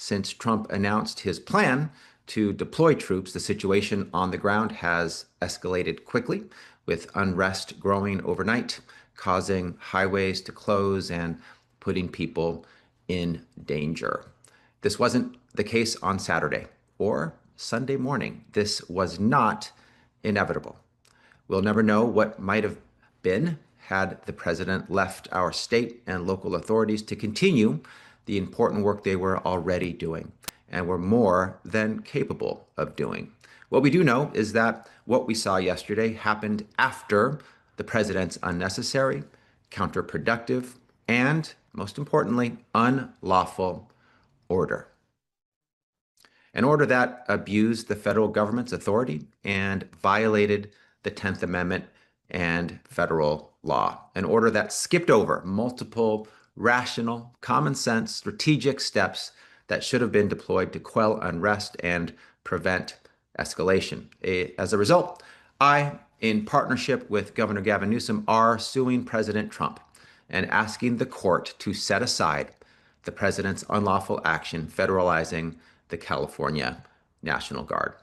Since Trump announced his plan to deploy troops, the situation on the ground has escalated quickly, with unrest growing overnight, causing highways to close and putting people in danger. This wasn't the case on Saturday or Sunday morning. This was not inevitable. We'll never know what might have been had the president left our state and local authorities to continue the important work they were already doing and were more than capable of doing. What we do know is that what we saw yesterday happened after the president's unnecessary, counterproductive, and, most importantly, unlawful order. An order that abused the federal government's authority and violated the 10th Amendment and federal law. An order that skipped over multiple rational, common sense, strategic steps that should have been deployed to quell unrest and prevent escalation. As a result, I, in partnership with Governor Gavin Newsom, are suing President Trump and asking the court to set aside the president's unlawful action federalizing the California National Guard.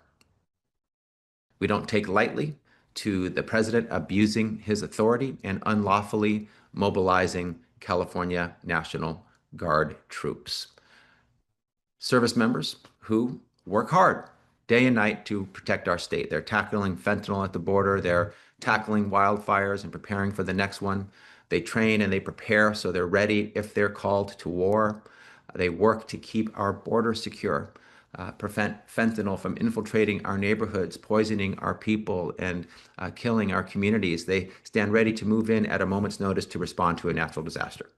We don't take lightly to the president abusing his authority and unlawfully mobilizing California National Guard troops. Service members who work hard day and night to protect our state. They're tackling fentanyl at the border. They're tackling wildfires and preparing for the next one. They train and they prepare so they're ready if they're called to war. They work to keep our border secure, prevent fentanyl from infiltrating our neighborhoods, poisoning our people, and killing our communities. They stand ready to move in at a moment's notice to respond to a natural disaster.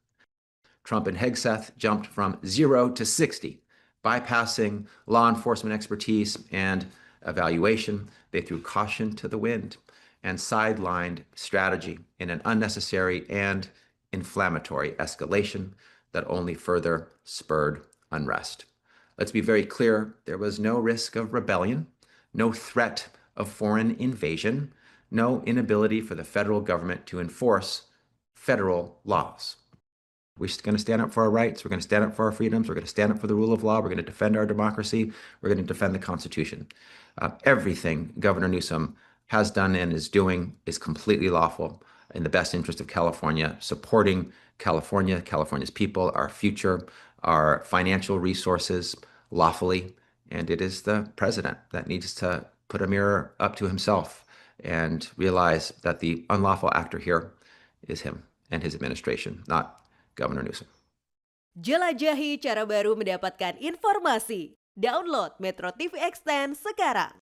Trump and Hegseth jumped from 0 to 60, bypassing law enforcement expertise and evaluation. They threw caution to the wind and sidelined strategy in an unnecessary and inflammatory escalation that only further spurred unrest. Let's be very clear, there was no risk of rebellion, no threat of foreign invasion, no inability for the federal government to enforce federal laws. We're going to stand up for our rights. We're going to stand up for our freedoms. We're going to stand up for the rule of law. We're going to defend our democracy. We're going to defend the Constitution. Everything Governor Newsom has done and is doing is completely lawful in the best interest of California, supporting California, California's people, our future, our financial resources lawfully. And it is the president that needs to put a mirror up to himself and realize that the unlawful actor here is him and his administration, not Governor Newsom. Jelajahi cara baru mendapatkan informasi. Download Metro TV Extend sekarang.